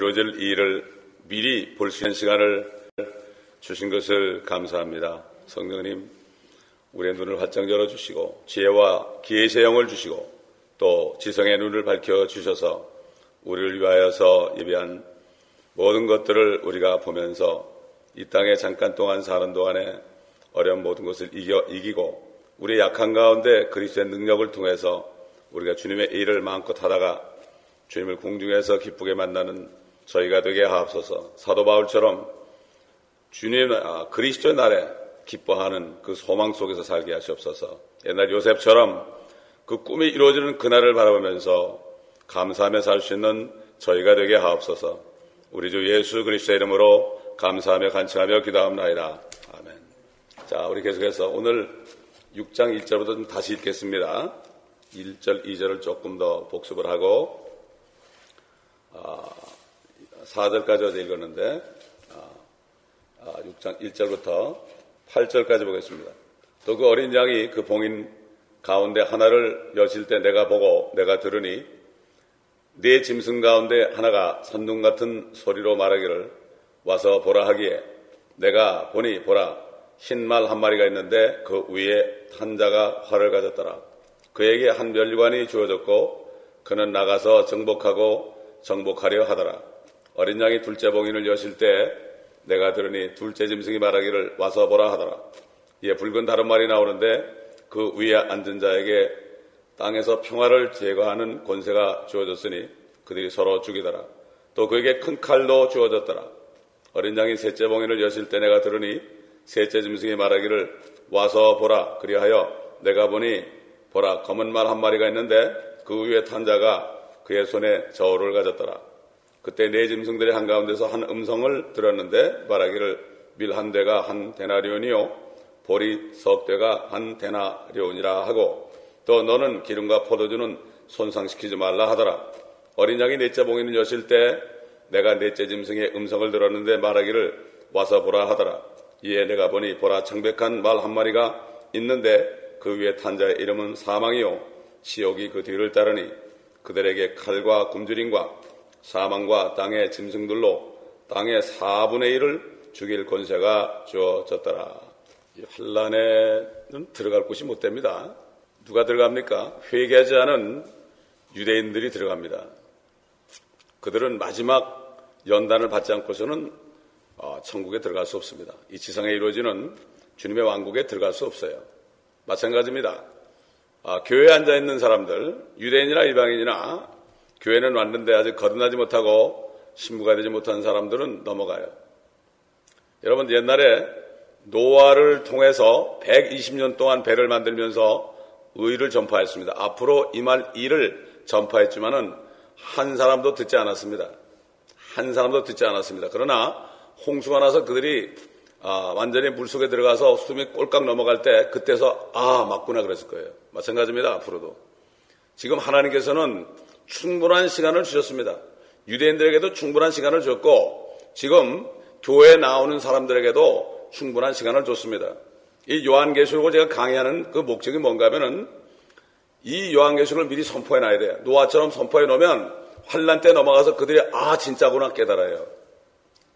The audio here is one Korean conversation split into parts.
이루어질 일을 미리 볼 수 있는 시간을 주신 것을 감사합니다. 성령님, 우리의 눈을 활짝 열어주시고 지혜와 기회의 영을 주시고 또 지성의 눈을 밝혀주셔서 우리를 위하여서 예비한 모든 것들을 우리가 보면서 이 땅에 잠깐 동안 사는 동안에 어려운 모든 것을 이기고 우리의 약한 가운데 그리스도의 능력을 통해서 우리가 주님의 일을 마음껏 하다가 주님을 공중에서 기쁘게 만나는 저희가 되게 하옵소서. 사도 바울처럼 주님 그리스도의 날에 기뻐하는 그 소망 속에서 살게 하시옵소서. 옛날 요셉처럼 그 꿈이 이루어지는 그날을 바라보면서 감사하며 살 수 있는 저희가 되게 하옵소서. 우리 주 예수 그리스도의 이름으로 감사하며 간청하며 기도합나이다. 아멘. 자, 우리 계속해서 오늘 6장 1절부터 좀 다시 읽겠습니다. 1절, 2절을 조금 더 복습을 하고 4절까지 어제 읽었는데 6장 1절부터 8절까지 보겠습니다. 또 그 어린 양이 그 봉인 가운데 하나를 여실 때 내가 보고 내가 들으니 네 짐승 가운데 하나가 천둥 같은 소리로 말하기를 와서 보라 하기에 내가 보니 보라 흰 말 한 마리가 있는데 그 위에 탄 자가 활을 가졌더라. 그에게 한 면류관이 주어졌고 그는 나가서 정복하려 하더라. 어린 양이 둘째 봉인을 여실 때 내가 들으니 둘째 짐승이 말하기를 와서 보라 하더라. 이에 붉은 다른 말이 나오는데 그 위에 앉은 자에게 땅에서 평화를 제거하는 권세가 주어졌으니 그들이 서로 죽이더라. 또 그에게 큰 칼도 주어졌더라. 어린 양이 셋째 봉인을 여실 때 내가 들으니 셋째 짐승이 말하기를 와서 보라. 그리하여 내가 보니 보라 검은 말 한 마리가 있는데 그 위에 탄 자가 그의 손에 저울을 가졌더라. 그때 네 짐승들의 한가운데서 한 음성을 들었는데 말하기를 밀 한 대가 한 데나리온이요 보리 석 대가 한 데나리온이라 하고 또 너는 기름과 포도주는 손상시키지 말라 하더라. 어린 양이 넷째 봉인을 여실 때 내가 넷째 짐승의 음성을 들었는데 말하기를 와서 보라 하더라. 이에 내가 보니 보라 창백한 말 한 마리가 있는데 그 위에 탄 자의 이름은 사망이요 지옥이 그 뒤를 따르니 그들에게 칼과 굶주림과 사망과 땅의 짐승들로 땅의 4분의 1을 죽일 권세가 주어졌더라. 이 환란에는 들어갈 곳이 못 됩니다. 누가 들어갑니까? 회개하지 않은 유대인들이 들어갑니다. 그들은 마지막 연단을 받지 않고서는 천국에 들어갈 수 없습니다. 이 지상에 이루어지는 주님의 왕국에 들어갈 수 없어요. 마찬가지입니다. 교회에 앉아있는 사람들, 유대인이나 이방인이나 교회는 왔는데 아직 거듭나지 못하고 신부가 되지 못한 사람들은 넘어가요. 여러분, 옛날에 노아를 통해서 120년 동안 배를 만들면서 의를 전파했습니다. 앞으로 임할 일을 전파했지만은 한 사람도 듣지 않았습니다. 한 사람도 듣지 않았습니다. 그러나 홍수가 나서 그들이 완전히 물속에 들어가서 숨이 꼴깍 넘어갈 때 그때서 맞구나 그랬을 거예요. 마찬가지입니다. 앞으로도. 지금 하나님께서는 충분한 시간을 주셨습니다. 유대인들에게도 충분한 시간을 줬고 지금 교회에 나오는 사람들에게도 충분한 시간을 줬습니다. 이 요한계시록을 제가 강의하는 그 목적이 뭔가 하면은 이 요한계시록을 미리 선포해 놔야 돼요. 노아처럼 선포해 놓으면 환란 때 넘어가서 그들이 진짜구나 깨달아요.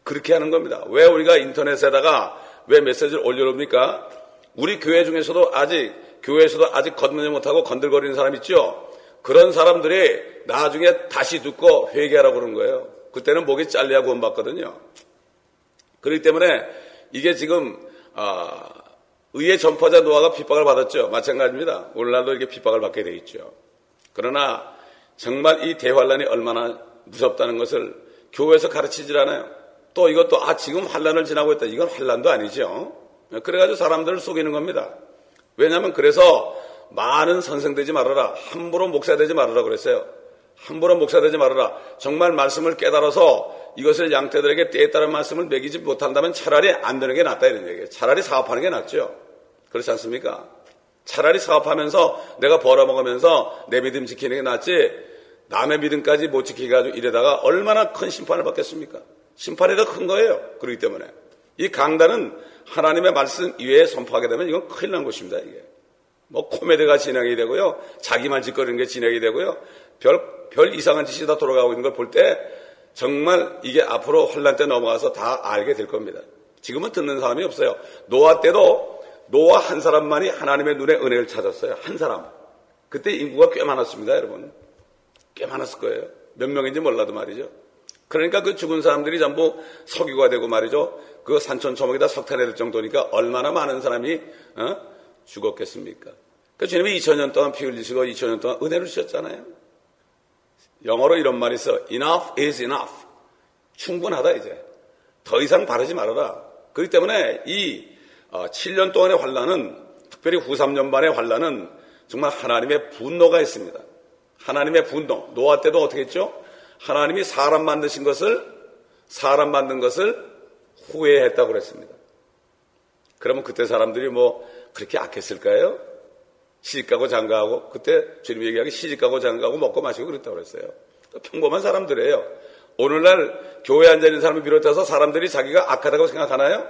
그렇게 하는 겁니다. 왜 우리가 인터넷에다가 왜 메시지를 올려놓습니까? 우리 교회 중에서도 교회에서도 아직 거듭나지 못하고 건들거리는 사람 있죠? 그런 사람들이 나중에 다시 듣고 회개하라고 그러는 거예요. 그때는 목이 잘려야 구원받거든요. 그렇기 때문에 이게 지금 의의 전파자 노아가 핍박을 받았죠. 마찬가지입니다. 오늘날도 이렇게 핍박을 받게 돼 있죠. 그러나 정말 이 대환란이 얼마나 무섭다는 것을 교회에서 가르치질 않아요. 또 이것도 지금 환란을 지나고 있다. 이건 환란도 아니죠. 그래가지고 사람들을 속이는 겁니다. 왜냐하면 그래서 많은 선생되지 말아라. 함부로 목사 되지 말아라 그랬어요. 함부로 목사 되지 말아라. 정말 말씀을 깨달아서 이것을 양떼들에게 때에 따른 말씀을 먹이지 못한다면 차라리 안 되는 게 낫다 이런 얘기예요. 차라리 사업하는 게 낫죠. 그렇지 않습니까? 차라리 사업하면서 내가 벌어먹으면서 내 믿음 지키는 게 낫지 남의 믿음까지 못 지키게 가지고 이러다가 얼마나 큰 심판을 받겠습니까? 심판이 더 큰 거예요. 그렇기 때문에 이 강단은 하나님의 말씀 이외에 선포하게 되면 이건 큰일 난 것입니다. 이게 코미디가 진행이 되고요, 자기만 짓거리는 게 진행이 되고요, 별 이상한 짓이 다 돌아가고 있는 걸 볼 때 정말 이게 앞으로 환란 때 넘어가서 다 알게 될 겁니다. 지금은 듣는 사람이 없어요. 노아 때도 노아 한 사람만이 하나님의 눈에 은혜를 찾았어요. 한 사람. 그때 인구가 꽤 많았습니다, 여러분. 꽤 많았을 거예요. 몇 명인지 몰라도 말이죠. 그러니까 그 죽은 사람들이 전부 석유가 되고 말이죠. 그 산천초목에다 석탄이 될 정도니까 얼마나 많은 사람이 죽었겠습니까? 그 주님이 2000년 동안 피 흘리시고 2000년 동안 은혜를 주셨잖아요. 영어로 이런 말이 있어. Enough is enough. 충분하다 이제. 더 이상 바르지 말아라. 그렇기 때문에 이 7년 동안의 환란은, 특별히 후 3년 반의 환란은 정말 하나님의 분노가 있습니다. 하나님의 분노. 노아 때도 어떻게 했죠? 하나님이 사람 만든 것을 후회했다고 그랬습니다. 그러면 그때 사람들이 뭐 그렇게 악했을까요? 시집가고 장가하고, 그때 주님이 얘기하기 시집가고 장가하고 먹고 마시고 그랬다고 그랬어요. 평범한 사람들이에요. 오늘날 교회 앉아있는 사람을 비롯해서 사람들이 자기가 악하다고 생각하나요?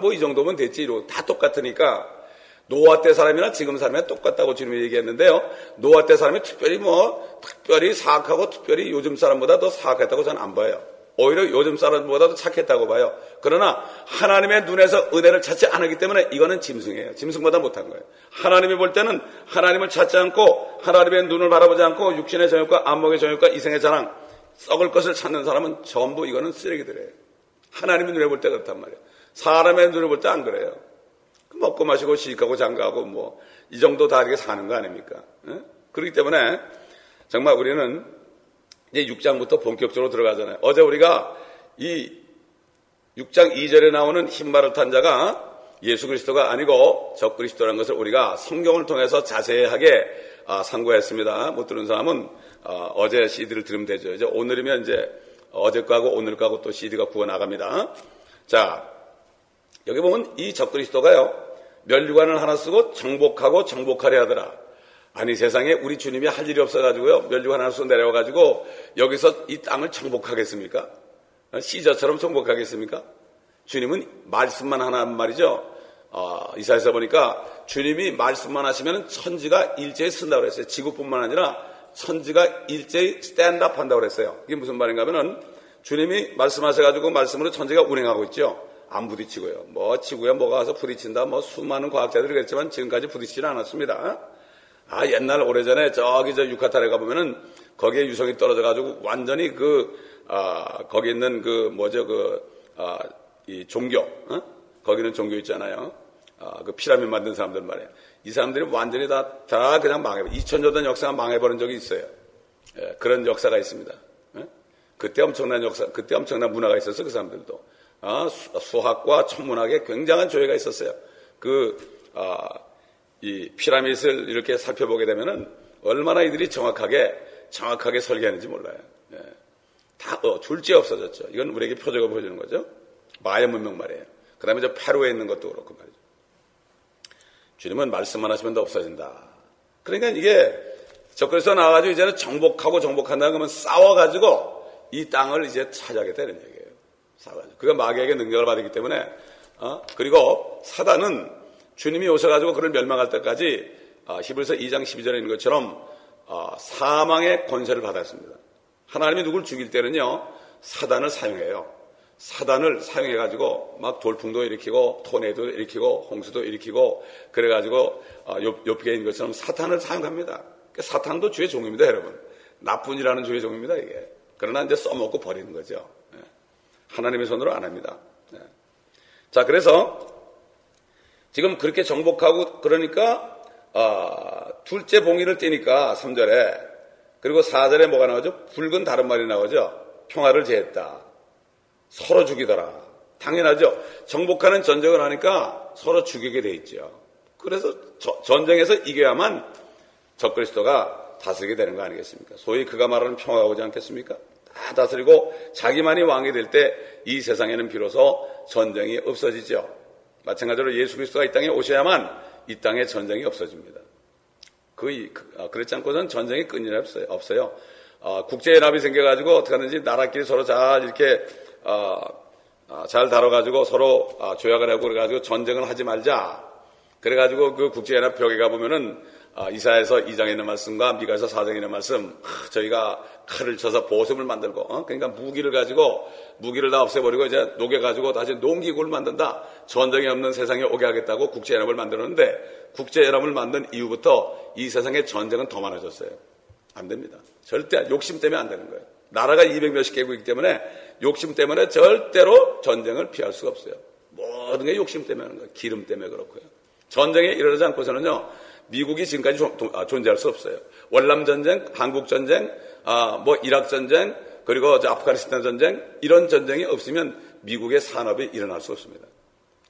뭐 이 정도면 됐지. 이러고 다 똑같으니까. 노아 때 사람이나 지금 사람이나 똑같다고 주님이 얘기했는데요. 노아 때 사람이 특별히 사악하고 특별히 요즘 사람보다 더 사악했다고 저는 안 봐요. 오히려 요즘 사람보다 더 착했다고 봐요. 그러나 하나님의 눈에서 은혜를 찾지 않았기 때문에 이거는 짐승이에요. 짐승보다 못한 거예요. 하나님이 볼 때는 하나님을 찾지 않고 하나님의 눈을 바라보지 않고 육신의 정욕과 안목의 정욕과 이생의 자랑, 썩을 것을 찾는 사람은 전부 이거는 쓰레기들이에요. 하나님의 눈에 볼 때 그렇단 말이에요. 사람의 눈에 볼 때 안 그래요. 먹고 마시고 시집가고 장가하고 뭐 이 정도 다 이렇게 사는 거 아닙니까? 그렇기 때문에 정말 우리는 이제 6장부터 본격적으로 들어가잖아요. 어제 우리가 이 6장 2절에 나오는 흰말을 탄 자가 예수 그리스도가 아니고 적그리스도라는 것을 우리가 성경을 통해서 자세하게 상고했습니다. 못 들은 사람은 어제 CD를 들으면 되죠. 이제 오늘이면 이제 어제 거하고 오늘 거하고 또 CD가 구워 나갑니다. 자, 여기 보면 이 적그리스도가요, 면류관을 하나 쓰고 정복하고 정복하려 하더라. 아니, 세상에 우리 주님이 할 일이 없어가지고요, 면류관 하나 쓰고 내려와가지고 여기서 이 땅을 정복하겠습니까? 시저처럼 정복하겠습니까? 주님은 말씀만 하나는 말이죠. 이사야서 보니까 주님이 말씀만 하시면 천지가 일제히 쓴다고 그랬어요. 지구뿐만 아니라 천지가 일제히 스탠드업 한다고 그랬어요. 이게 무슨 말인가 하면은 주님이 말씀하셔가지고 말씀으로 천지가 운행하고 있죠. 안 부딪히고요. 뭐 지구에 뭐가 와서 부딪힌다. 뭐 수많은 과학자들이 그랬지만 지금까지 부딪히지는 않았습니다. 옛날 오래전에 저기 저 유카탄에 가보면은 거기에 유성이 떨어져가지고 완전히 거기 있는 이 종교, 거기는 종교 있잖아요. 그 피라미드 만든 사람들 말이에요. 이 사람들이 완전히 다 그냥 망해버려. 2000년 전 역사가 망해버린 적이 있어요. 그런 역사가 있습니다. 그때 엄청난 그때 엄청난 문화가 있었어, 그 사람들도. 수학과 천문학에 굉장한 조예가 있었어요. 이 피라미드를 이렇게 살펴보게 되면은 얼마나 이들이 정확하게 설계하는지 몰라요. 다 줄지에 없어졌죠. 이건 우리에게 표적을 보여주는 거죠. 마야 문명 말이에요. 그 다음에 저 페루에 있는 것도 그렇고 말이죠. 주님은 말씀만 하시면 다 없어진다. 그러니까 이게 적그리스도 나와가지고 이제는 정복한다 그러면 싸워가지고 이 땅을 이제 차지하겠다 이런 얘기예요. 싸워가지고. 그가 마귀에게 능력을 받았기 때문에, 그리고 사단은 주님이 오셔가지고 그를 멸망할 때까지, 히브리서 2장 12절에 있는 것처럼, 사망의 권세를 받았습니다. 하나님이 누굴 죽일 때는요, 사단을 사용해요. 사단을 사용해가지고 막 돌풍도 일으키고 토네이도 일으키고 홍수도 일으키고 그래가지고 욥기에 있는 것처럼 사탄을 사용합니다. 그러니까 사탄도 주의 종입니다, 여러분. 나쁜이라는 주의 종입니다, 이게. 그러나 이제 써먹고 버리는 거죠. 하나님의 손으로 안 합니다. 자, 그래서 지금 그렇게 정복하고 그러니까 둘째 봉인을 떼니까 3절에, 그리고 4절에 뭐가 나오죠? 붉은 다른 말이 나오죠. 평화를 제했다. 서로 죽이더라. 당연하죠. 정복하는 전쟁을 하니까 서로 죽이게 돼 있죠. 그래서 전쟁에서 이겨야만 적그리스도가 다스리게 되는 거 아니겠습니까? 소위 그가 말하는 평화가 오지 않겠습니까? 다 다스리고 자기만이 왕이 될 때 이 세상에는 비로소 전쟁이 없어지죠. 마찬가지로 예수 그리스도가 이 땅에 오셔야만 이 땅에 전쟁이 없어집니다. 그렇지 않고서는 전쟁이 끊이는 없어요. 국제연합이 생겨가지고 어떻게 하는지 나라끼리 서로 잘 이렇게 잘 다뤄가지고 서로 조약을 하고 그래가지고 전쟁을 하지 말자. 그래가지고 그 국제연합 벽에 가보면은 이사야서 2장에 있는 말씀과 미가서 4장에 있는 말씀, 저희가 칼을 쳐서 보습을 만들고, 그러니까 무기를 다 없애버리고 이제 녹여가지고 다시 농기구를 만든다. 전쟁이 없는 세상에 오게 하겠다고 국제연합을 만들었는데, 국제연합을 만든 이후부터 이 세상에 전쟁은 더 많아졌어요. 안 됩니다. 절대 욕심 때문에 안 되는 거예요. 나라가 200몇십 개국이기 때문에 욕심 때문에 절대로 전쟁을 피할 수가 없어요. 모든 게 욕심 때문에 하는 거예요. 기름 때문에 그렇고요. 전쟁이 일어나지 않고서는요, 미국이 지금까지 존재할 수 없어요. 월남전쟁, 한국전쟁, 이락전쟁, 그리고 아프가니스탄 전쟁, 이런 전쟁이 없으면 미국의 산업이 일어날 수 없습니다.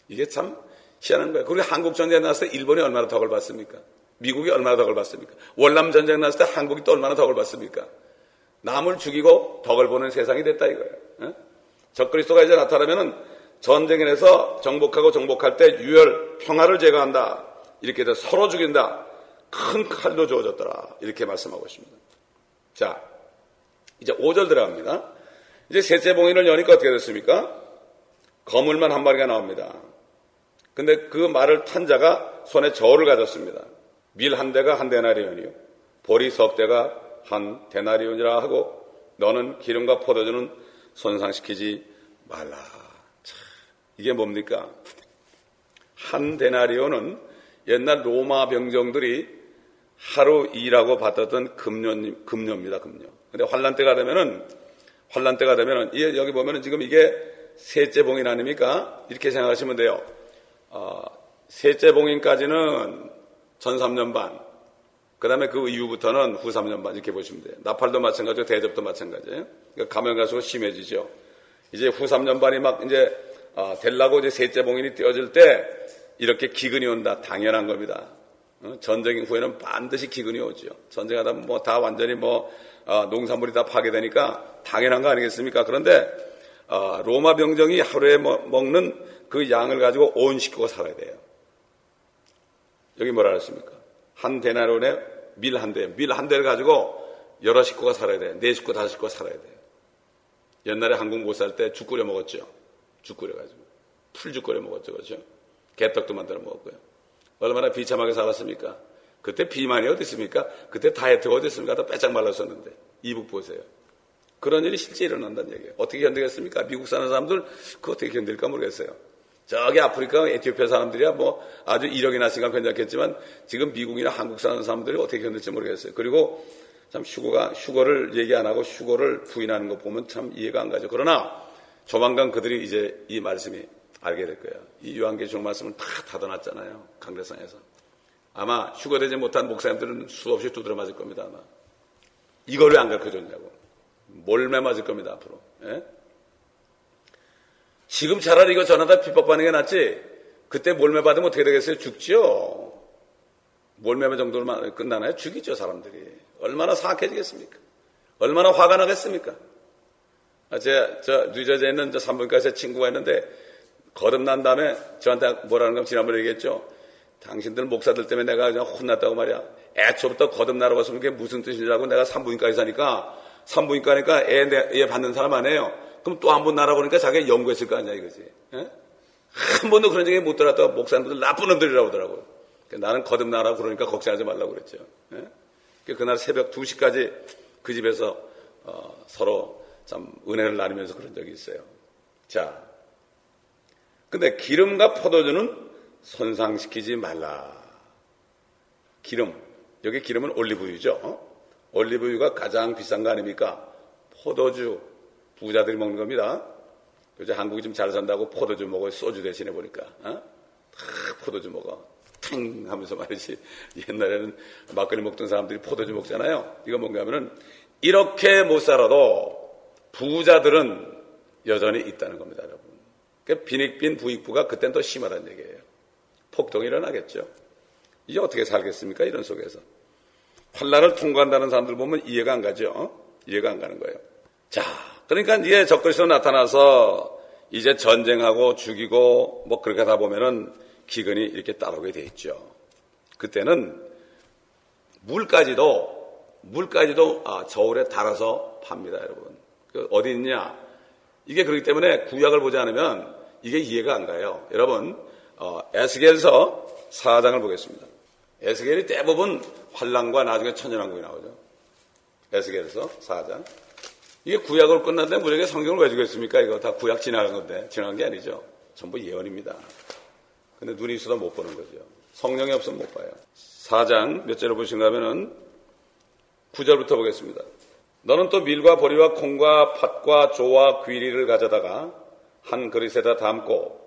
이게 참 희한한 거예요. 그리고 한국전쟁 났을 때 일본이 얼마나 덕을 받습니까? 미국이 얼마나 덕을 받습니까? 월남전쟁 났을 때 한국이 또 얼마나 덕을 받습니까? 남을 죽이고 덕을 보는 세상이 됐다 이거예요. 적그리스도가 이제 나타나면은 전쟁에서 정복할 때 유혈, 평화를 제거한다. 이렇게 해서 서로 죽인다. 큰 칼도 주어졌더라. 이렇게 말씀하고 있습니다. 자, 이제 5절 들어갑니다. 이제 셋째 봉인을 여니까 어떻게 됐습니까? 거물만 한 마리가 나옵니다. 근데 그 말을 탄 자가 손에 저울을 가졌습니다. 밀 한 대가 한 데나리온이요, 보리 석 대가 한 데나리온이라 하고, 너는 기름과 포도주는 손상시키지 말라. 참, 이게 뭡니까? 한 데나리온은 옛날 로마 병정들이 하루 일하고 받았던 금료입니다, 금료. 근데 환란 때가 되면은, 여기 보면은 지금 이게 셋째 봉인 아닙니까? 이렇게 생각하시면 돼요. 셋째 봉인까지는 전 3년 반, 그 다음에 그 이후부터는 후 3년 반, 이렇게 보시면 돼요. 나팔도 마찬가지고 대접도 마찬가지예요. 그러니까 가면 갈수록 심해지죠. 이제 후 3년 반이 막 이제, 되려고 이제 셋째 봉인이 띄어질 때, 이렇게 기근이 온다. 당연한 겁니다. 전쟁 후에는 반드시 기근이 오죠. 전쟁하다 보면 다 완전히 농산물이 다 파괴되니까 당연한 거 아니겠습니까? 그런데, 로마 병정이 하루에 먹는 그 양을 가지고 온 식구가 살아야 돼요. 여기 뭐라 그랬습니까? 한 데나리온에 밀 한 대를 가지고 여러 식구가 살아야 돼요. 4식구, 5식구가 살아야 돼요. 옛날에 한국 못 살 때 죽 끓여 먹었죠. 죽 끓여가지고. 풀죽 끓여 먹었죠. 그렇죠? 개떡도 만들어 먹었고요. 얼마나 비참하게 살았습니까? 그때 비만이 어디 있습니까? 그때 다이어트가 어디 있습니까? 다 빼짝 말랐었는데. 이북 보세요. 그런 일이 실제 일어난다는 얘기예요. 어떻게 견디겠습니까? 미국 사는 사람들 그거 어떻게 견딜까 모르겠어요. 저기 아프리카, 에티오피아 사람들이야 아주 이력이 났으니까 괜찮겠지만 지금 미국이나 한국 사는 사람들이 어떻게 견딜지 모르겠어요. 그리고 참 휴거를 얘기 안 하고 휴거를 부인하는 거 보면 참 이해가 안 가죠. 그러나 조만간 그들이 이제 이 말씀이 알게 될 거예요. 이 요한계시록 말씀을 다 닫아놨잖아요. 강대상에서. 아마 휴거되지 못한 목사님들은 수없이 두드려 맞을 겁니다. 아마. 이걸 왜 안 가르쳐줬냐고. 몰매 맞을 겁니다. 앞으로. 예? 지금 차라리 이거 전하다 핍박받는 게 낫지. 그때 몰매 받으면 어떻게 되겠어요? 죽죠. 몰매 정도로만 끝나나요? 죽이죠, 사람들이. 얼마나 사악해지겠습니까? 얼마나 화가 나겠습니까? 뉴저지에 있는 산부인과 제 친구가 있는데, 거듭난 다음에 저한테 뭐라는 건 지난번에 얘기했죠. 당신들 목사들 때문에 내가 그냥 혼났다고 말이야. 애초부터 거듭나라고 했으면 그게 무슨 뜻이라고. 내가 산부인과에 사니까, 산부인과니까 애 받는 사람 아니에요. 그럼 또 한 번 나라고 그러니까 자기가 연구했을 거 아니야, 이거지. 예? 한 번도 그런 적이 못 들었다고 목사님들 나쁜 놈들이라고 하더라고요. 나는 거듭나라고 그러니까 걱정하지 말라고 그랬죠. 예? 그날 새벽 2시까지 그 집에서 서로 참 은혜를 나누면서 그런 적이 있어요. 자, 근데 기름과 포도주는 손상시키지 말라. 기름, 여기 기름은 올리브유죠. 올리브유가 가장 비싼 거 아닙니까? 포도주, 부자들이 먹는 겁니다. 요즘 한국이 좀 잘 산다고 포도주 먹어요. 소주 대신에 보니까. 다 포도주 먹어. 탕 하면서 말이지. 옛날에는 막걸리 먹던 사람들이 포도주 먹잖아요. 이거 뭔가 하면은 이렇게 못 살아도 부자들은 여전히 있다는 겁니다, 여러분. 그러니까 빈익빈 부익부가 그땐 더 심하다는 얘기예요. 폭동이 일어나겠죠. 이제 어떻게 살겠습니까? 이런 속에서. 환란을 통과한다는 사람들 보면 이해가 안 가죠. 이해가 안 가는 거예요. 자, 그러니까 이제 적그리스도 나타나서 이제 전쟁하고 죽이고 그렇게 하다 보면은 기근이 이렇게 따라오게 돼 있죠. 그때는 물까지도 저울에 달아서 팝니다, 여러분. 어디 있냐? 이게 그렇기 때문에 구약을 보지 않으면 이게 이해가 안 가요. 여러분, 에스겔서 4장을 보겠습니다. 에스겔이 대부분 환란과 나중에 천연왕국이 나오죠. 에스겔에서 4장. 이게 구약으로 끝났는데 무조건 성경을 왜 주겠습니까? 이거 다 구약 지나간 건데. 지나간 게 아니죠. 전부 예언입니다. 근데 눈이 있어도 못 보는 거죠. 성령이 없으면 못 봐요. 4장 몇 절을 보신가 하면은 9절부터 보겠습니다. 너는 또 밀과 보리와 콩과 팥과 조와 귀리를 가져다가 한 그릇에다 담고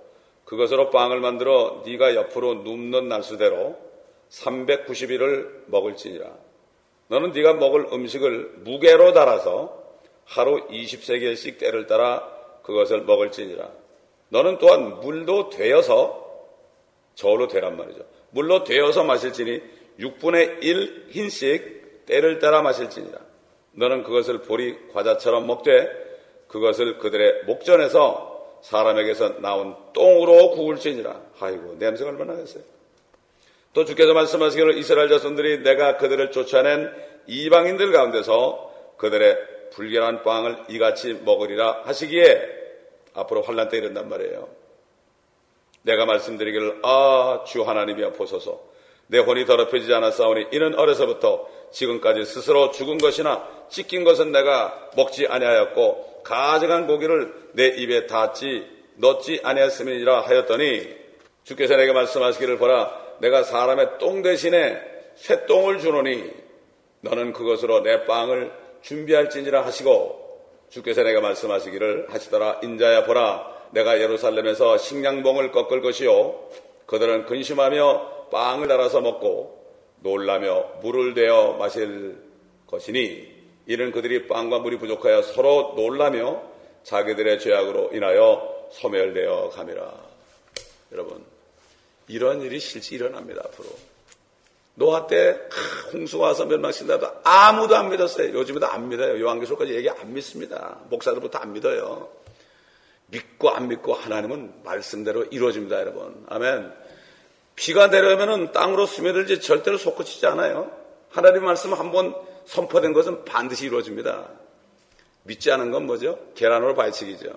그것으로 빵을 만들어 네가 옆으로 눕는 날수대로 390일을 먹을지니라. 너는 네가 먹을 음식을 무게로 달아서 하루 20세겔씩 때를 따라 그것을 먹을지니라. 너는 또한 물도 되어서 저울로 되란 말이죠. 물로 되어서 마실지니 6분의 1 흰씩 때를 따라 마실지니라. 너는 그것을 보리 과자처럼 먹되 그것을 그들의 목전에서 사람에게서 나온 똥으로 구울지니라. 아이고 냄새가 얼마나 나겠어요. 또 주께서 말씀하시기를 이스라엘 자손들이 내가 그들을 쫓아낸 이방인들 가운데서 그들의 불결한 빵을 이같이 먹으리라 하시기에 앞으로 환난 때 이른단 말이에요. 내가 말씀드리기를 주 하나님이여 보소서. 내 혼이 더럽혀지지 않았사오니 이는 어려서부터 지금까지 스스로 죽은 것이나 찢긴 것은 내가 먹지 아니하였고 가증한 고기를 내 입에 넣지 아니하였음이니라 하였더니 주께서 내게 말씀하시기를 보라 내가 사람의 똥 대신에 쇠똥을 주노니 너는 그것으로 내 빵을 준비할지니라 하시고 주께서 내가 말씀하시기를 하시더라 인자야 보라 내가 예루살렘에서 식량봉을 꺾을 것이요 그들은 근심하며 빵을 달아서 먹고 놀라며 물을 대어 마실 것이니 이는 그들이 빵과 물이 부족하여 서로 놀라며 자기들의 죄악으로 인하여 소멸되어 감이라. 여러분 이런 일이 실제 일어납니다. 앞으로 노아 때 홍수가 와서 멸망시킨다도 아무도 안 믿었어요. 요즘에도 안 믿어요. 요한계시록까지 얘기 안 믿습니다. 목사들부터 안 믿어요. 믿고 안 믿고 하나님은 말씀대로 이루어집니다. 여러분 아멘. 비가 내려오면 땅으로 스며들지 절대로 솟구치지 않아요. 하나님의 말씀 한번 선포된 것은 반드시 이루어집니다. 믿지 않은 건 뭐죠? 계란으로 발치기죠.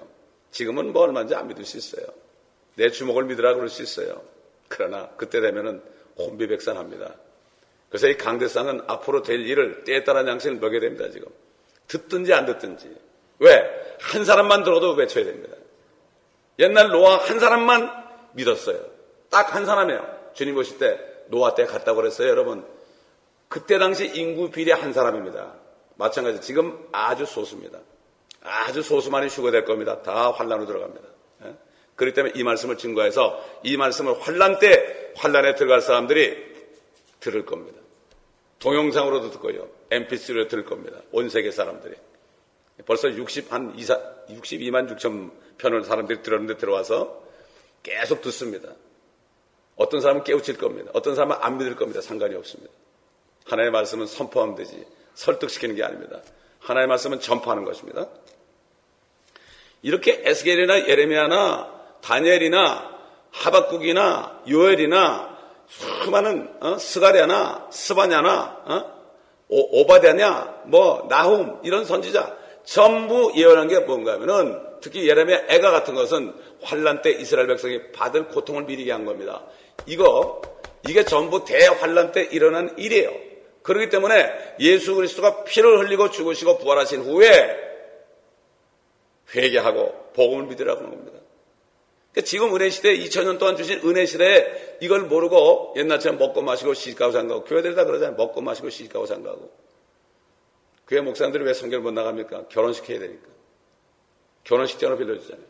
지금은 뭐 얼마인지 안 믿을 수 있어요. 내 주먹을 믿으라 그럴 수 있어요. 그러나 그때 되면은 혼비백산합니다. 그래서 이 강대상은 앞으로 될 일을 때에 따른 양식을 먹여야 됩니다. 지금 듣든지 안 듣든지. 왜? 한 사람만 들어도 외쳐야 됩니다. 옛날 노아 한 사람만 믿었어요. 딱 한 사람이에요. 주님 오실 때 노아 때 갔다고 그랬어요. 여러분 그때 당시 인구 비례 한 사람입니다. 마찬가지 지금 아주 소수입니다. 아주 소수만이 휴거될 겁니다. 다 환란으로 들어갑니다. 그렇기 때문에 이 말씀을 증거해서 이 말씀을 환란 때 환란에 들어갈 사람들이 들을 겁니다. 동영상으로도 듣고요. MP3로 들을 겁니다. 온 세계 사람들이. 벌써 62만 6천 편을 사람들이 들었는데 들어와서 계속 듣습니다. 어떤 사람은 깨우칠 겁니다. 어떤 사람은 안 믿을 겁니다. 상관이 없습니다. 하나님의 말씀은 선포하면 되지 설득시키는 게 아닙니다. 하나님의 말씀은 전파하는 것입니다. 이렇게 에스겔이나 예레미야나 다니엘이나 하박국이나 요엘이나 수많은 스가랴나 스바냐나 오바댜냐 나훔 이런 선지자 전부 예언한 게 뭔가 하면은 특히 예레미야 애가 같은 것은 환란 때 이스라엘 백성이 받을 고통을 미리 얘기한 겁니다. 이게 전부 대환란 때 일어난 일이에요. 그렇기 때문에 예수 그리스도가 피를 흘리고 죽으시고 부활하신 후에 회개하고 복음을 믿으라고 하는 겁니다. 그러니까 지금 은혜시대 2000년 동안 주신 은혜시대에 이걸 모르고 옛날처럼 먹고 마시고 시집가고 장가고 교회들이 다 그러잖아요. 먹고 마시고 시집가고 장가고. 교회 목사님들이 왜 성결 못 나갑니까? 결혼식 해야 되니까. 결혼식 전화 빌려주잖아요.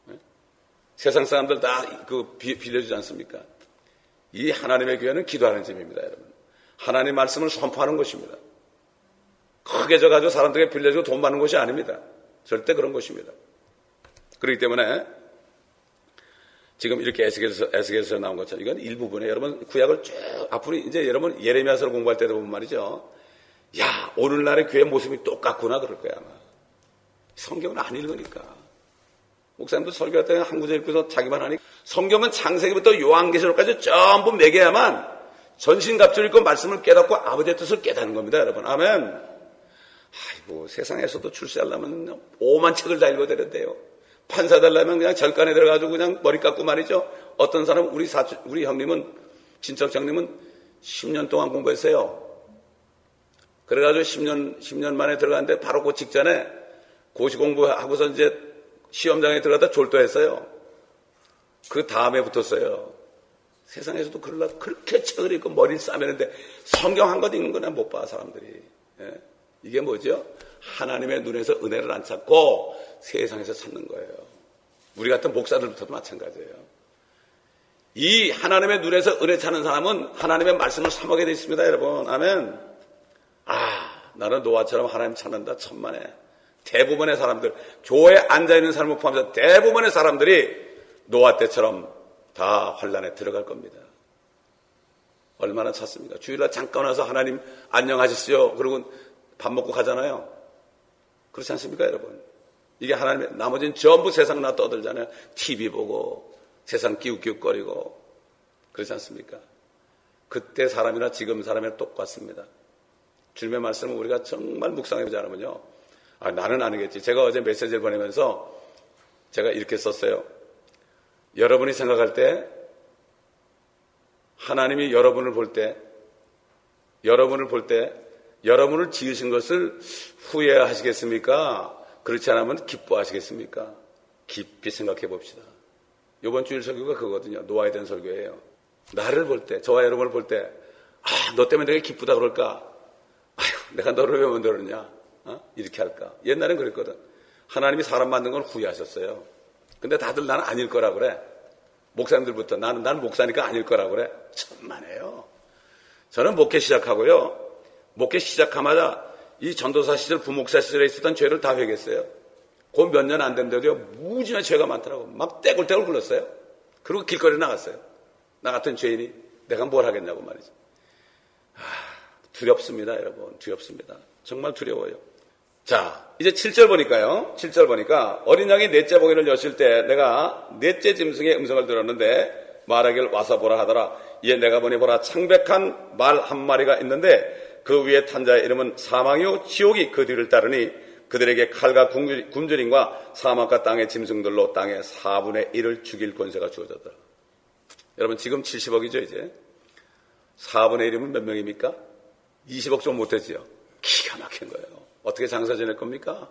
네? 세상 사람들 다 빌려주지 않습니까? 이 하나님의 교회는 기도하는 집입니다, 여러분. 하나님의 말씀을 선포하는 곳입니다. 크게 져가지고 사람들에게 빌려주고 돈 받는 곳이 아닙니다. 절대 그런 곳입니다. 그렇기 때문에 지금 이렇게 에스겔에서 나온 것처럼 이건 일부분에 여러분 구약을 쭉 앞으로 이제 여러분 예레미야서를 공부할 때도 보면 말이죠. 야, 오늘날의 교회 모습이 똑같구나 그럴 거야 아마. 성경은 안 읽으니까. 목사님도 설교할 때는 한 구절 읽고서 자기만 하니까. 성경은 창세기부터 요한계시록까지 전부 매겨야만 전신갑주를 입고 말씀을 깨닫고 아버지의 뜻을 깨닫는 겁니다, 여러분. 아멘. 아이고, 세상에서도 출세하려면 오만 책을 다 읽어야 되는데요. 판사 되려면 그냥 절간에 들어가지고 그냥 머리 깎고 말이죠. 어떤 사람은 우리 형님은, 친척 형님은 10년 동안 공부했어요. 그래가지고 10년 만에 들어갔는데 바로 그 직전에 고시 공부하고서 이제 시험장에 들어가다 졸도했어요. 그 다음에 붙었어요. 세상에서도 그렇게 책을 읽고 머리를 싸매는데 성경 한 권 읽는 거나 못 봐, 사람들이. 예? 이게 뭐죠? 하나님의 눈에서 은혜를 안 찾고 세상에서 찾는 거예요. 우리 같은 목사들부터도 마찬가지예요. 이 하나님의 눈에서 은혜 찾는 사람은 하나님의 말씀을 사먹게 되어 있습니다, 여러분. 아멘. 나는 노아처럼 하나님 찾는다, 천만에. 대부분의 사람들, 교회에 앉아있는 사람을 포함해서 대부분의 사람들이 노아 때처럼 다 환란에 들어갈 겁니다. 얼마나 찾습니까? 주일날 잠깐 와서 하나님 안녕하셨어요. 그러고 밥 먹고 가잖아요. 그렇지 않습니까, 여러분? 이게 하나님의, 나머지는 전부 세상 나 떠들잖아요. TV 보고 세상 기웃기웃거리고. 그렇지 않습니까? 그때 사람이나 지금 사람이나 똑같습니다. 주님의 말씀을 우리가 정말 묵상해보지 않으면요, 나는 아니겠지. 제가 어제 메시지를 보내면서 제가 이렇게 썼어요. 여러분이 생각할 때, 하나님이 여러분을 볼 때, 여러분을 지으신 것을 후회하시겠습니까? 그렇지 않으면 기뻐하시겠습니까? 깊이 생각해 봅시다. 이번 주일 설교가 그거거든요. 노아에 대한 설교예요. 나를 볼 때, 저와 여러분을 볼 때, 너 때문에 내가 기쁘다 그럴까? 내가 너를 왜 만들었냐? 이렇게 할까? 옛날엔 그랬거든. 하나님이 사람 만든 건 후회하셨어요. 근데 다들 나는 아닐 거라 그래. 목사님들부터 나는 목사니까 아닐 거라 그래. 천만에요. 저는 목회 시작하고요. 목회 시작하마자 이 전도사 시절, 부목사 시절에 있었던 죄를 다 회개했어요. 그 몇 년 안 됐는데도 무지나 죄가 많더라고. 막 떼굴떼굴 굴렀어요. 그리고 길거리에 나갔어요. 나 같은 죄인이 내가 뭘 하겠냐고 말이죠. 두렵습니다, 여러분. 두렵습니다. 정말 두려워요. 자, 이제 7절 보니까요. 7절 보니까 어린 양이 넷째 보기를 여실 때 내가 넷째 짐승의 음성을 들었는데 말하길 와서 보라 하더라. 이에 내가 보니 보라 창백한 말 한 마리가 있는데 그 위에 탄 자의 이름은 사망이요 지옥이 그 뒤를 따르니 그들에게 칼과 굶주림과 사막과 땅의 짐승들로 땅의 4분의 1을 죽일 권세가 주어졌더라. 여러분 지금 70억이죠 이제. 4분의 1이면 몇 명입니까? 20억 좀 못했지요. 기가 막힌 거예요. 어떻게 장사 지낼 겁니까?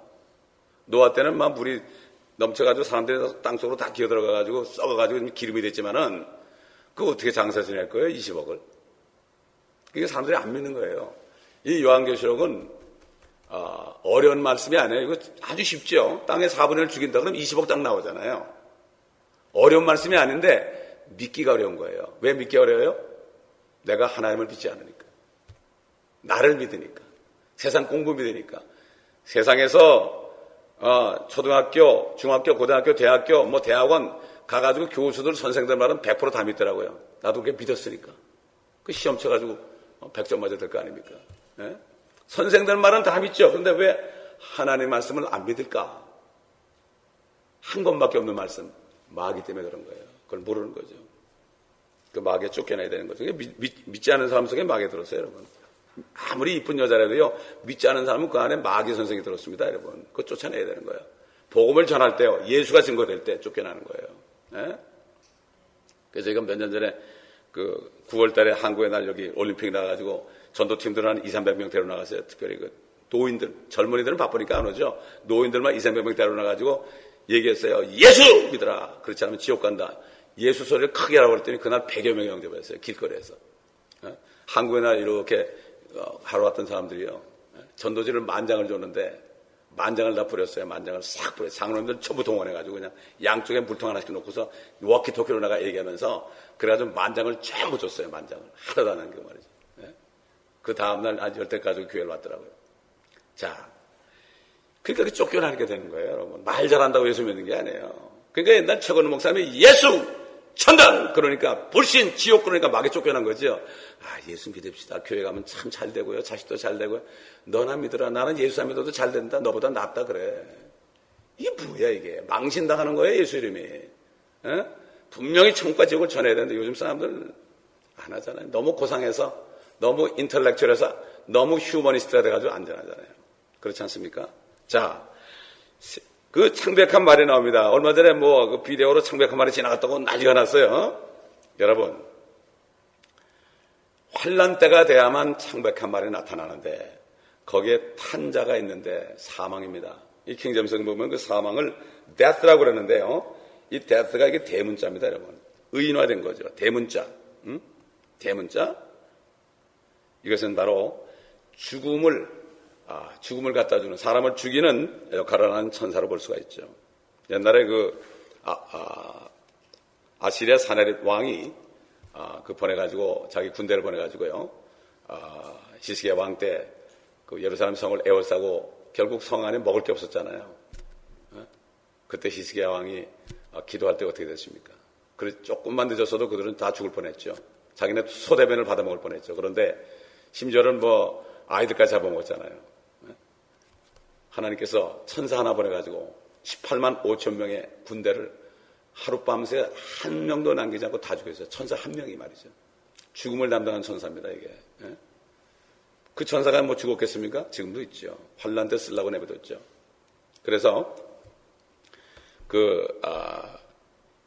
노아 때는 막 물이 넘쳐가지고 사람들이 땅속으로 다 기어들어가가지고 썩어가지고 기름이 됐지만은 그거 어떻게 장사 지낼 거예요? 20억을. 그게 사람들이 안 믿는 거예요. 이 요한계시록은 어려운 말씀이 아니에요. 이거 아주 쉽죠. 땅의 4분의 1을 죽인다 그러면 20억 딱 나오잖아요. 어려운 말씀이 아닌데 믿기가 어려운 거예요. 왜 믿기 어려워요? 내가 하나님을 믿지 않으니까. 나를 믿으니까. 세상 공부 믿으니까. 세상에서 초등학교, 중학교, 고등학교, 대학교, 뭐 대학원 가가지고 교수들, 선생들 말은 100% 다 믿더라고요. 나도 그게 믿었으니까. 그 시험 쳐가지고 100점 맞아야 될 거 아닙니까? 네? 선생들 말은 다 믿죠. 그런데 왜 하나님 말씀을 안 믿을까? 한 권밖에 없는 말씀. 마귀 때문에 그런 거예요. 그걸 모르는 거죠. 그 마귀에 쫓겨나야 되는 거죠. 믿지 않은 사람 속에 마귀 들었어요, 여러분. 아무리 이쁜 여자라도요, 믿지 않은 사람은 그 안에 마귀 선생이 들었습니다, 여러분. 그거 쫓아내야 되는 거예요. 복음을 전할 때요, 예수가 증거될 때 쫓겨나는 거예요. 네? 그래서 제가 몇 년 전에 9월 달에 한국의 날 여기 올림픽 나가가지고 전도팀들 한 200~300명 데려나갔어요. 특별히 노인들, 젊은이들은 바쁘니까 안 오죠. 노인들만 200~300명 데려나가지고 얘기했어요. 예수 믿으라. 그렇지 않으면 지옥 간다. 예수 소리를 크게 하라고 그랬더니 그날 100여 명이 영접했어요. 길거리에서. 한국의 날 이렇게 하러 왔던 사람들이요. 전도지를 10,000장을 줬는데 10,000장을 다 뿌렸어요. 10,000장을 싹 뿌렸어요. 장로님들 전부 동원해가지고 그냥 양쪽에 물통 하나씩 놓고서 워키토키로 나가 얘기하면서 그래가지고 10,000장을 전부 줬어요. 10,000장을. 하나도 안 한 게 말이죠. 그 다음날 아주 열대 가지고 교회를 왔더라고요. 자, 그러니까 쫓겨나게 되는 거예요, 여러분. 말 잘한다고 예수 믿는 게 아니에요. 그러니까 옛날 최건우 목사님이 예수! 천당! 그러니까 불신, 지옥 그러니까 마귀 쫓겨난 거죠. 예수 믿읍시다. 교회 가면 참 잘 되고요. 자식도 잘 되고요. 너나 믿으라. 나는 예수 안 믿어도 잘 된다. 너보다 낫다 그래. 이게 뭐야 이게. 망신당하는 거예요, 예수 이름이. 에? 분명히 천국과 지옥을 전해야 되는데 요즘 사람들은 안 하잖아요. 너무 고상해서, 너무 인텔렉츄얼해서, 너무 휴머니스트가 돼가지고 안 전하잖아요. 그렇지 않습니까? 자, 그 창백한 말이 나옵니다. 얼마 전에 그 비디오로 창백한 말이 지나갔다고 난리가 났어요. 여러분, 환란 때가 돼야만 창백한 말이 나타나는데 거기에 탄자가 있는데 사망입니다. 이 킹제임스 보면 그 사망을 death라고 그러는데요. 이 death가 이게 대문자입니다, 여러분. 의인화된 거죠. 대문자. 대문자. 이것은 바로 죽음을 갖다 주는, 사람을 죽이는 역할을 하는 천사로 볼 수가 있죠. 옛날에 아시리아 사네립 왕이 보내가지고, 자기 군대를 보내가지고요, 히스기야 왕 때 예루살렘 성을 에워싸고 결국 성 안에 먹을 게 없었잖아요. 그때 히스기야 왕이 기도할 때 어떻게 됐습니까? 그래서 조금만 늦었어도 그들은 다 죽을 뻔했죠. 자기네 소대변을 받아먹을 뻔했죠. 그런데 심지어는 아이들까지 잡아먹었잖아요. 하나님께서 천사 하나 보내가지고 18만 5천 명의 군대를 하룻밤새 한 명도 남기지 않고 다 죽였어요. 천사 한 명이 말이죠. 죽음을 담당한 천사입니다, 이게. 그 천사가 죽었겠습니까? 지금도 있죠. 환란 때 쓰려고 내버렸죠. 그래서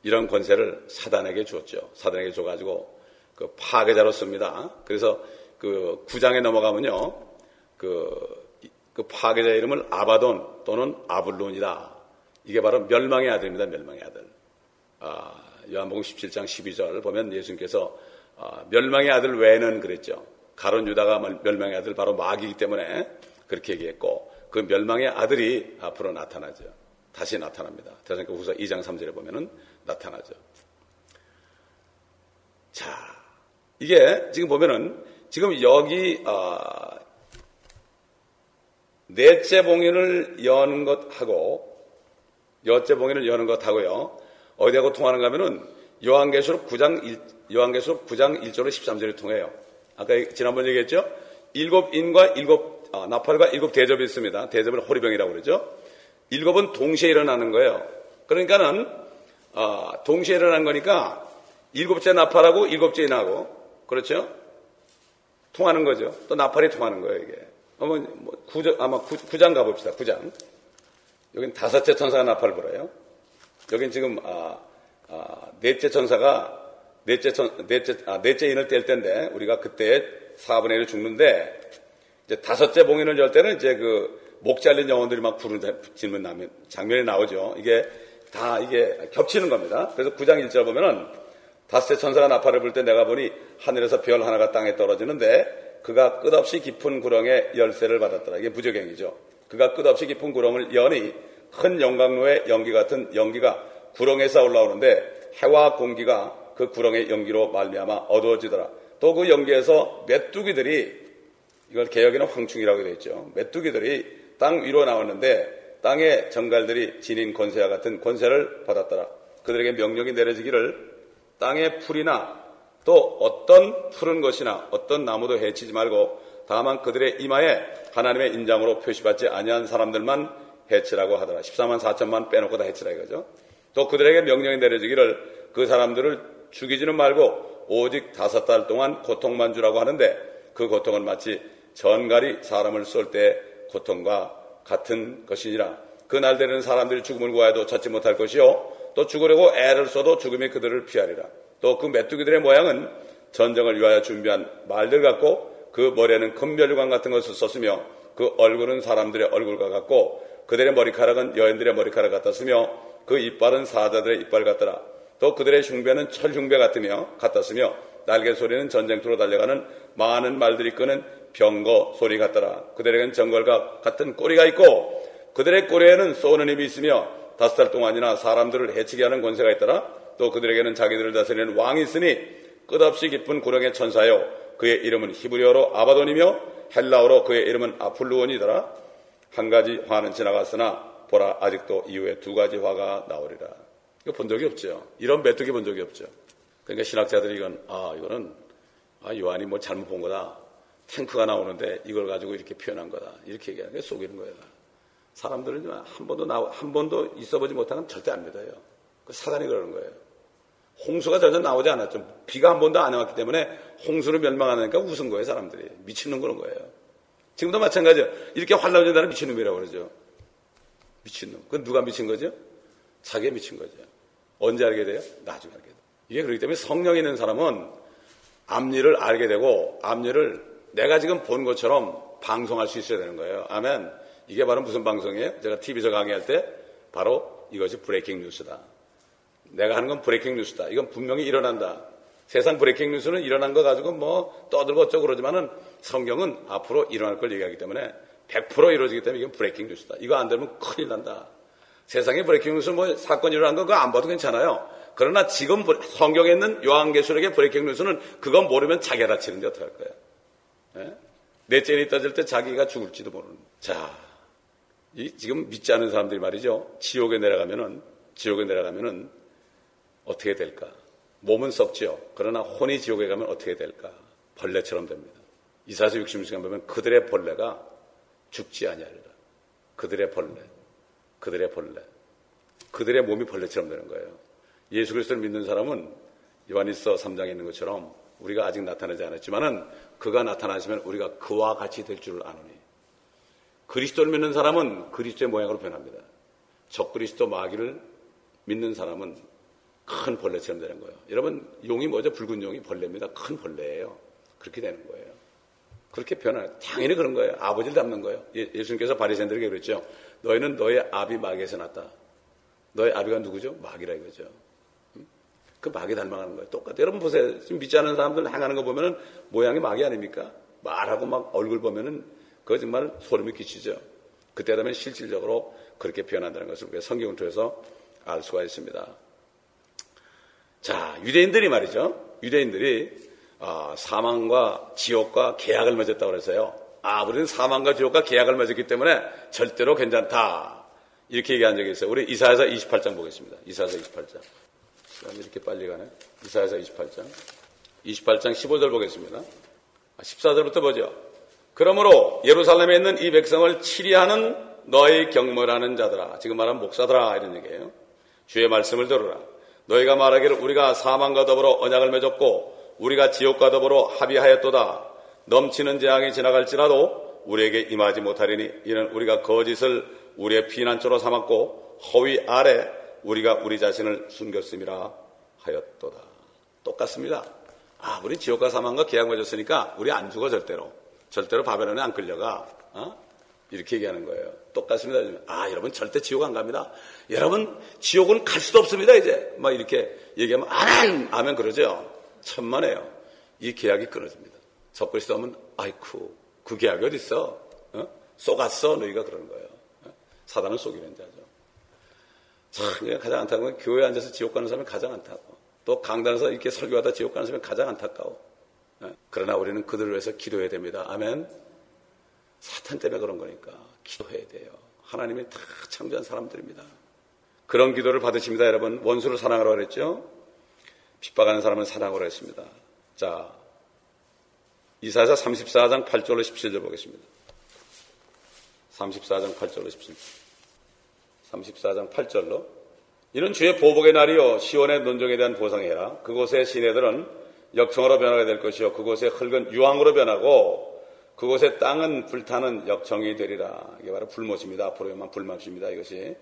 이런 권세를 사단에게 주었죠. 사단에게 줘가지고 파괴자로 씁니다. 그래서 9장에 넘어가면요, 그 파괴자 이름을 아바돈 또는 아블론이다. 이게 바로 멸망의 아들입니다. 멸망의 아들. 요한복음 17장 12절 보면 예수님께서 멸망의 아들 외에는 그랬죠. 가룟 유다가 멸망의 아들 바로 마귀이기 때문에 그렇게 얘기했고, 그 멸망의 아들이 앞으로 나타나죠. 다시 나타납니다. 데살로니가 후서 2장 3절에 보면은 나타나죠. 자, 이게 지금 보면은 지금 여기 넷째 봉인을 여는 것하고 여째 봉인을 여는 것하고요, 어디하고 통하는가 하면은 요한계시록 9장 1절로 13절이 통해요. 아까 지난번 얘기했죠? 7인과 7 나팔과 7 대접이 있습니다. 대접을 호리병이라고 그러죠. 7은 동시에 일어나는 거예요. 그러니까는 동시에 일어나는 거니까 7째 나팔하고 7째 인하고, 그렇죠? 통하는 거죠. 또 나팔이 통하는 거예요, 이게. 아마 9장 가봅시다. 9장. 여긴 5째 천사가 나팔을 불어요. 여긴 지금 넷째 천사가 넷째 인을 뗄 때인데, 우리가 그때 4분의 1을 죽는데, 이제 5째 봉인을 열 때는 이제 목 잘린 영혼들이 막 부르는 장면이 나오죠. 이게 겹치는 겁니다. 그래서 9장 1절 보면은 5째 천사가 나팔을 불 때 내가 보니 하늘에서 별 하나가 땅에 떨어지는데 그가 끝없이 깊은 구렁에 열쇠를 받았더라. 이게 부적행이죠. 그가 끝없이 깊은 구렁을 여니 큰 영광로의 연기 같은 연기가 구렁에서 올라오는데 해와 공기가 그 구렁의 연기로 말미암아 어두워지더라. 또 그 연기에서 메뚜기들이, 이걸 개역에는 황충이라고 되어 있죠. 메뚜기들이 땅 위로 나왔는데 땅의 정갈들이 지닌 권세와 같은 권세를 받았더라. 그들에게 명령이 내려지기를 땅의 풀이나 또 어떤 푸른 것이나 어떤 나무도 해치지 말고 다만 그들의 이마에 하나님의 인장으로 표시받지 아니한 사람들만 해치라고 하더라. 14만 4천만 빼놓고 다 해치라 이거죠. 또 그들에게 명령이 내려지기를 그 사람들을 죽이지는 말고 오직 5달 동안 고통만 주라고 하는데 그 고통은 마치 전갈이 사람을 쏠 때 고통과 같은 것이니라. 그 날되는 사람들이 죽음을 구하여도 찾지 못할 것이요 또 죽으려고 애를 써도 죽음이 그들을 피하리라. 또 그 메뚜기들의 모양은 전쟁을 위하여 준비한 말들 같고 그 머리에는 금면류관 같은 것을 썼으며 그 얼굴은 사람들의 얼굴과 같고 그들의 머리카락은 여인들의 머리카락 같았으며 그 이빨은 사자들의 이빨 같더라. 또 그들의 흉배는 철 흉배 같았으며 날개 소리는 전쟁터로 달려가는 많은 말들이 끄는 병거 소리 같더라. 그들에게는 정갈과 같은 꼬리가 있고 그들의 꼬리에는 쏘는 힘이 있으며 5달 동안이나 사람들을 해치게 하는 권세가 있더라. 또 그들에게는 자기들을 다스리는 왕이 있으니 끝없이 깊은 구렁의 천사요 그의 이름은 히브리어로 아바돈이며 헬라어로 그의 이름은 아폴루온이더라. 한 가지 화는 지나갔으나 보라 아직도 이후에 2가지 화가 나오리라. 이거 본 적이 없죠. 이런 메뚜기 본 적이 없죠. 그러니까 신학자들이 이거는 요한이 뭐 잘못 본 거다. 탱크가 나오는데 이걸 가지고 이렇게 표현한 거다. 이렇게 얘기하는 게 속이는 거야. 사람들은 한 번도 있어보지 못한 건 절대 안 믿어요. 그 사단이 그러는 거예요. 홍수가 전혀 나오지 않았죠. 비가 한 번도 안 왔기 때문에 홍수를 멸망하니까 웃은 거예요. 사람들이. 미친놈 그런 거예요. 지금도 마찬가지예요. 이렇게 환란 온다는 미친놈이라고 그러죠. 미친놈. 그건 누가 미친 거죠? 자기가 미친 거죠. 언제 알게 돼요? 나중에 알게 돼요. 이게 그렇기 때문에 성령이 있는 사람은 앞일을 알게 되고 앞일을 내가 지금 본 것처럼 방송할 수 있어야 되는 거예요. 아멘. 이게 바로 무슨 방송이에요? 제가 TV에서 강의할 때 바로 이것이 브레이킹 뉴스다. 내가 하는 건 브레이킹 뉴스다. 이건 분명히 일어난다. 세상 브레이킹 뉴스는 일어난 거 가지고 뭐 떠들고 어쩌고 그러지만은 성경은 앞으로 일어날 걸 얘기하기 때문에 100% 이루어지기 때문에 이건 브레이킹 뉴스다. 이거 안 되면 큰일 난다. 세상에 브레이킹 뉴스 뭐 사건이 일어난 거 그거 안 봐도 괜찮아요. 그러나 지금 성경에 있는 요한계시록의 브레이킹 뉴스는 그건 모르면 자기가 다치는데 어떡할 거야. 예? 넷째이 떠질 때 자기가 죽을지도 모르는. 자, 지금 믿지 않는 사람들이 말이죠. 지옥에 내려가면은 어떻게 될까? 몸은 썩지요. 그러나 혼이 지옥에 가면 어떻게 될까? 벌레처럼 됩니다. 이사야서 66장 보면 그들의 벌레가 죽지 아니하리라. 그들의 몸이 벌레처럼 되는 거예요. 예수 그리스도를 믿는 사람은 요한일서 3장에 있는 것처럼 우리가 아직 나타나지 않았지만은 그가 나타나시면 우리가 그와 같이 될 줄을 아노니. 그리스도를 믿는 사람은 그리스도의 모양으로 변합니다. 적그리스도 마귀를 믿는 사람은 큰 벌레처럼 되는 거예요. 여러분, 용이 뭐죠? 붉은 용이 벌레입니다. 큰 벌레예요. 그렇게 되는 거예요. 그렇게 변화해요. 당연히 그런 거예요. 아버지를 닮는 거예요. 예수님께서 바리새인들에게 그랬죠. 너희는 너의 아비 마귀에서 났다. 너의 아비가 누구죠? 마귀라 이거죠. 그 마귀 닮아가는 거예요. 똑같아요. 여러분 보세요. 지금 믿지 않는 사람들 행하는 거 보면은 모양이 마귀 아닙니까? 말하고 막 얼굴 보면은 그거 정말 소름이 끼치죠. 그때 되면 실질적으로 그렇게 변한다는 것을 우리가 성경을 통해서 알 수가 있습니다. 자, 유대인들이 말이죠. 유대인들이 사망과 지옥과 계약을 맺었다고 그랬어요. 우리는 사망과 지옥과 계약을 맺었기 때문에 절대로 괜찮다. 이렇게 얘기한 적이 있어요. 우리 이사야서 28장 보겠습니다. 이사야서 28장. 시간이 이렇게 빨리 가네. 이사야서 28장. 28장 15절 보겠습니다. 14절부터 보죠. 그러므로 예루살렘에 있는 이 백성을 치리하는 너희 경멸하는 자들아. 지금 말하는 목사들아. 이런 얘기예요. 주의 말씀을 들으라. 너희가 말하기를 우리가 사망과 더불어 언약을 맺었고 우리가 지옥과 더불어 합의하였도다. 넘치는 재앙이 지나갈지라도 우리에게 임하지 못하리니 이는 우리가 거짓을 우리의 피난처로 삼았고 허위 아래 우리가 우리 자신을 숨겼음이라 하였도다. 똑같습니다. 우리 지옥과 사망과 계약 맺었으니까 우리 안 죽어 절대로 바벨론에 안 끌려가. 이렇게 얘기하는 거예요. 똑같습니다. 여러분 절대 지옥 안 갑니다. 여러분 지옥은 갈 수도 없습니다. 이제 막 이렇게 얘기하면 아멘 그러죠. 천만에요. 이 계약이 끊어집니다. 적그리스도 하면 아이쿠 그 계약이 어디 있어? 쏘갔어 너희가 그러는 거예요. 사단을 속이는 자죠. 참 가장 안타까운 건 교회에 앉아서 지옥 가는 사람이 가장 안타까워. 또 강단에서 이렇게 설교하다 지옥 가는 사람이 가장 안타까워. 그러나 우리는 그들을 위해서 기도해야 됩니다. 아멘. 사탄 때문에 그런 거니까 기도해야 돼요. 하나님이 다 창조한 사람들입니다. 그런 기도를 받으십니다. 여러분 원수를 사랑하라고 그랬죠. 핍박하는 사람은 사랑하라고 했습니다. 자, 이사야서 34장 8절로 17절 보겠습니다. 34장 8절로 17절. 34장 8절로 이는 주의 보복의 날이요 시온의 논정에 대한 보상해라. 그곳의 시내들은 역청으로 변하게 될 것이요 그곳의 흙은 유황으로 변하고 그곳의 땅은 불타는 역청이 되리라. 이게 바로 불못입니다. 앞으로만 불못입니다. 이것이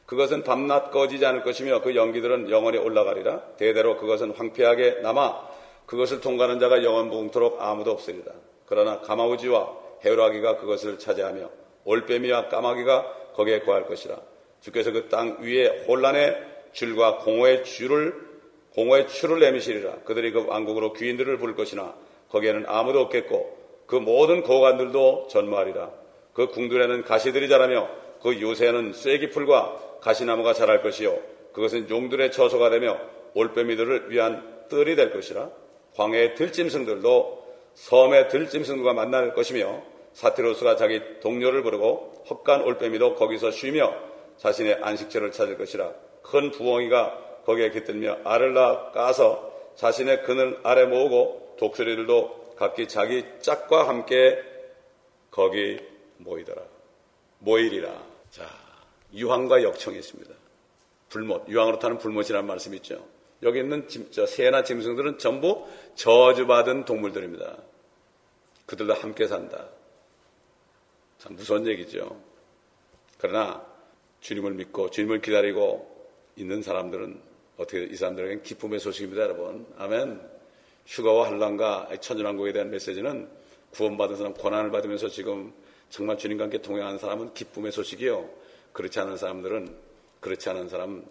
그것은 밤낮 꺼지지 않을 것이며 그 연기들은 영원히 올라가리라. 대대로 그것은 황폐하게 남아 그것을 통과하는 자가 영원무궁토록 아무도 없으리라. 그러나 가마우지와 해로하기가 그것을 차지하며 올빼미와 까마귀가 거기에 거할 것이라. 주께서 그 땅 위에 혼란의 줄과 공허의 추를 내미시리라. 그들이 그 왕국으로 귀인들을 부를 것이나 거기에는 아무도 없겠고 그 모든 고관들도 전무하리라. 그 궁들에는 가시들이 자라며 그 요새는 쐐기풀과 가시나무가 자랄 것이요 그것은 용들의 처소가 되며 올빼미들을 위한 뜰이 될 것이라. 광야의 들짐승들도 섬의 들짐승들과 만날 것이며 사티로스가 자기 동료를 부르고 헛간 올빼미도 거기서 쉬며 자신의 안식처를 찾을 것이라. 큰 부엉이가 거기에 깃들며 알을 낳아 까서 자신의 그늘 아래 모으고 독수리들도 각기 자기 짝과 함께 거기 모이리라. 자, 유황과 역청이 있습니다. 불못, 유황으로 타는 불못이라는 말씀이 있죠. 여기 있는 새나 짐승들은 전부 저주받은 동물들입니다. 그들도 함께 산다. 참 무서운 얘기죠. 그러나 주님을 믿고 주님을 기다리고 있는 사람들은 어떻게 이 사람들에게는 기쁨의 소식입니다. 여러분. 아멘. 휴가와 환난과 천연왕국에 대한 메시지는 구원받은 사람, 고난을 받으면서 지금 정말 주님과 함께 동행하는 사람은 기쁨의 소식이요. 그렇지 않은 사람들은, 그렇지 않은 사람은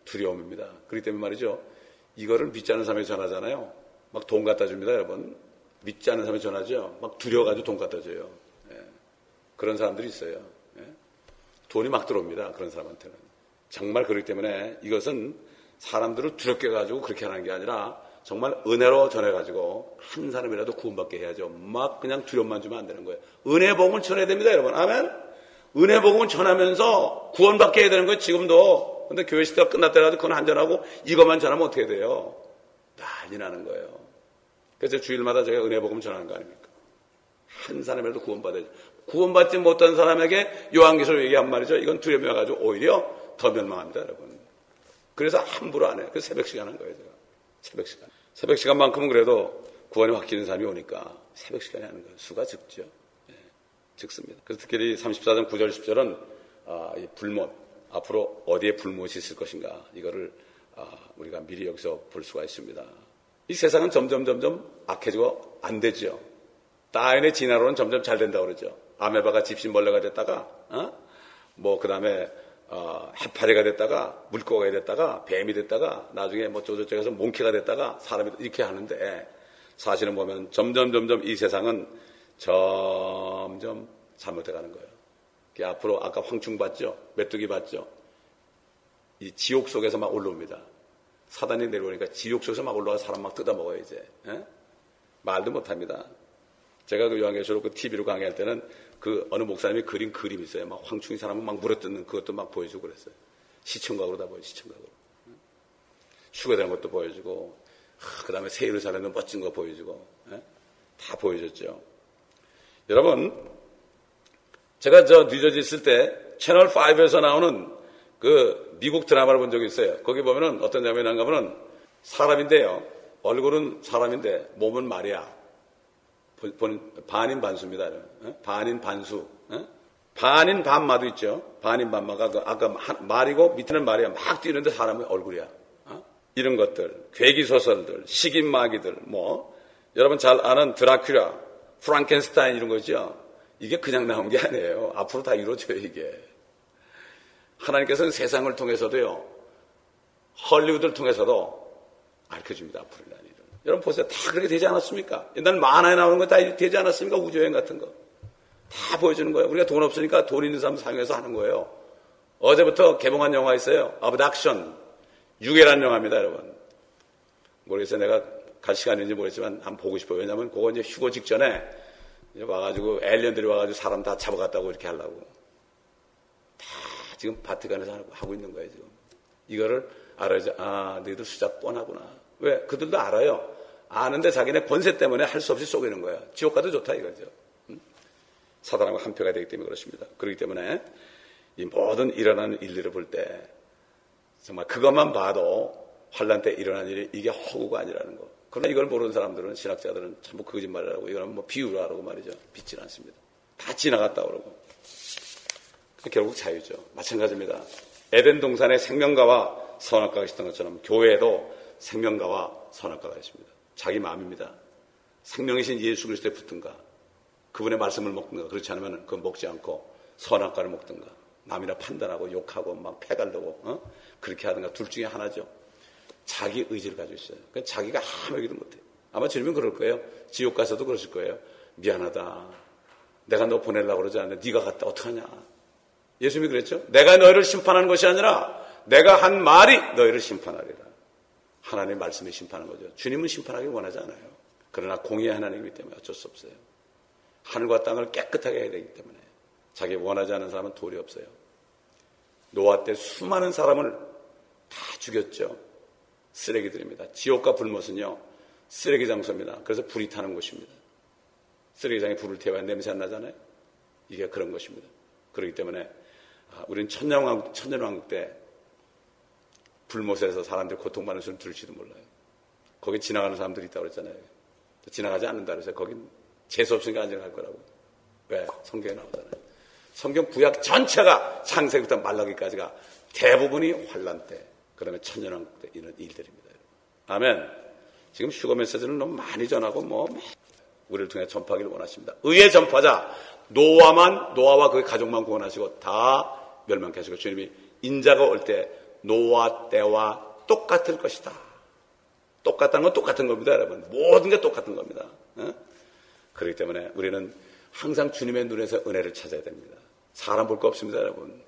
두려움입니다. 그렇기 때문에 말이죠. 이거를 믿지 않는 사람에게 전하잖아요. 막 돈 갖다 줍니다, 여러분. 믿지 않는 사람에게 전하죠. 막 두려워가지고 돈 갖다 줘요. 예. 그런 사람들이 있어요. 예. 돈이 막 들어옵니다, 그런 사람한테는. 정말 그렇기 때문에 이것은 사람들을 두렵게 가지고 그렇게 하는 게 아니라 정말 은혜로 전해가지고 한 사람이라도 구원받게 해야죠. 막 그냥 두려움만 주면 안 되는 거예요. 은혜 복음을 전해야 됩니다, 여러분. 아멘. 은혜 복음을 전하면서 구원받게 해야 되는 거예요, 지금도. 근데 교회 시대가 끝났더라도 그건 한전하고 이것만 전하면 어떻게 돼요? 난리 나는 거예요. 그래서 주일마다 제가 은혜 복음 전하는 거 아닙니까? 한 사람이라도 구원받아야죠. 구원받지 못한 사람에게 요한계시록 얘기한 말이죠. 이건 두려움이 와가지고 오히려 더 멸망합니다, 여러분. 그래서 함부로 안 해요. 그래서 새벽 시간 한 거예요, 제가. 새벽 시간. 새벽 시간만큼은 그래도 구원이 확 기는 사람이 오니까 새벽 시간에 하는 거예요. 수가 적죠. 예, 적습니다. 그래서 특히 34장 9절 10절은 이 불못, 앞으로 어디에 불못이 있을 것인가, 이거를 우리가 미리 여기서 볼 수가 있습니다. 이 세상은 점점 악해지고 안 되죠. 따인의 진화로는 점점 잘 된다고 그러죠. 아메바가 집신벌레가 됐다가, 그 다음에 해파리가 됐다가, 물고기가 됐다가, 뱀이 됐다가, 나중에 저쪽에서 몽키가 됐다가, 사람이 이렇게 하는데, 사실은 보면 점점 이 세상은 점점 잘못해 가는 거예요. 앞으로 아까 황충 봤죠? 메뚜기 봤죠? 이 지옥 속에서 막 올라옵니다. 사단이 내려오니까 지옥 속에서 막 올라와 사람 막 뜯어먹어요, 이제. 예? 말도 못합니다. 제가 그 요한계시록 그 TV로 강의할 때는 그 어느 목사님이 그린 그림이 있어요. 막 황충이 사람을 막 물어뜯는 그것도 막 보여주고 그랬어요. 시청각으로 다 보여요, 시청각으로. 휴가되는 것도 보여주고, 그 다음에 세일을 잘하는 멋진 거 보여주고, 예? 다 보여줬죠. 여러분, 제가 뉴저지 있을 때 채널 5에서 나오는 그 미국 드라마를 본 적이 있어요. 거기 보면은 어떤 장면이 나는가 하면은 사람인데요. 얼굴은 사람인데 몸은 말이야. 반인 반수입니다. 반인 반수. 반인 반마도 있죠. 반인 반마가 아까 말이고 밑에는 말이야. 막 뛰는데 사람의 얼굴이야. 이런 것들, 괴기소설들, 식인마귀들, 여러분 잘 아는 드라큘라, 프랑켄스타인 이런 거죠. 이게 그냥 나온 게 아니에요. 앞으로 다 이루어져요, 이게. 하나님께서는 세상을 통해서도요, 헐리우드를 통해서도 알려줍니다, 앞으로 일어날 일은. 여러분 보세요. 다 그렇게 되지 않았습니까? 옛날 만화에 나오는 거 다 되지 않았습니까? 우주여행 같은 거. 다 보여주는 거예요. 우리가 돈 없으니까 돈 있는 사람 사용해서 하는 거예요. 어제부터 개봉한 영화 있어요. 어브덕션. 유괴란 영화입니다, 여러분. 모르겠어요. 내가 갈 시간이 있는지 모르겠지만 한번 보고 싶어요. 왜냐하면 그거 이제 휴거 직전에 와가지고 엘리언들이 와가지고 사람 다 잡아갔다고 이렇게 하려고. 다 지금 바티칸에서 하고 있는 거예요, 지금. 이거를 알아야죠. 너희들 수작 뻔하구나. 왜? 그들도 알아요. 아는데 자기네 권세 때문에 할 수 없이 속이는 거야. 지옥 가도 좋다 이거죠. 사단하고 한패가 되기 때문에 그렇습니다. 그렇기 때문에 이 모든 일어나는 일들을 볼 때 정말 그것만 봐도 환난 때 일어난 일이 이게 허구가 아니라는 거. 그러나 이걸 모르는 사람들은, 신학자들은 전부 거짓말을 하고 이거는 비유로 하라고 말이죠. 믿질 않습니다. 다 지나갔다 그러고. 결국 자유죠. 마찬가지입니다. 에덴 동산에 생명과와 선악과가 있었던 것처럼 교회에도 생명과와 선악과가 있습니다. 자기 마음입니다. 생명이신 예수 그리스도에 붙든가, 그분의 말씀을 먹든가, 그렇지 않으면 그건 먹지 않고 선악과를 먹든가, 남이나 판단하고 욕하고 막 패갈르고 그렇게 하든가, 둘 중에 하나죠. 자기 의지를 가지고 있어요. 그러니까 자기가 아무 얘기도 못해요. 아마 주님은 그럴 거예요. 지옥 가서도 그러실 거예요. 미안하다. 내가 너 보내려고 그러지 않는데 네가 갔다 어떡하냐. 예수님이 그랬죠. 내가 너희를 심판하는 것이 아니라 내가 한 말이 너희를 심판하리라. 하나님의 말씀이 심판하는 거죠. 주님은 심판하기 원하지 않아요. 그러나 공의의 하나님이기 때문에 어쩔 수 없어요. 하늘과 땅을 깨끗하게 해야 되기 때문에 자기 원하지 않는 사람은 도리 없어요. 노아 때 수많은 사람을 다 죽였죠. 쓰레기들입니다. 지옥과 불못은요, 쓰레기 장소입니다. 그래서 불이 타는 곳입니다. 쓰레기장에 불을 태워야 냄새 안 나잖아요. 이게 그런 것입니다. 그렇기 때문에 우리는 천년왕국 때 불못에서 사람들이 고통받는 소리를 들을지도 몰라요. 거기 지나가는 사람들이 있다고 그랬잖아요. 지나가지 않는다 그래서 거긴 재수 없으니까 안 지나갈 거라고. 왜? 성경에 나오잖아요. 성경 구약 전체가 창세기부터 말라기까지가 대부분이 환난 때, 그다음에 천년왕국 때 이런 일들입니다. 아멘. 지금 슈거 메시지를 너무 많이 전하고 우리를 통해 전파하기를 원하십니다. 의의 전파자 노아와 그의 가족만 구원하시고 다 멸망케 하시고 주님이 인자가 올 때 노아 때와 똑같을 것이다. 똑같다는 건 똑같은 겁니다, 여러분. 모든 게 똑같은 겁니다. 그렇기 때문에 우리는 항상 주님의 눈에서 은혜를 찾아야 됩니다. 사람 볼 거 없습니다, 여러분.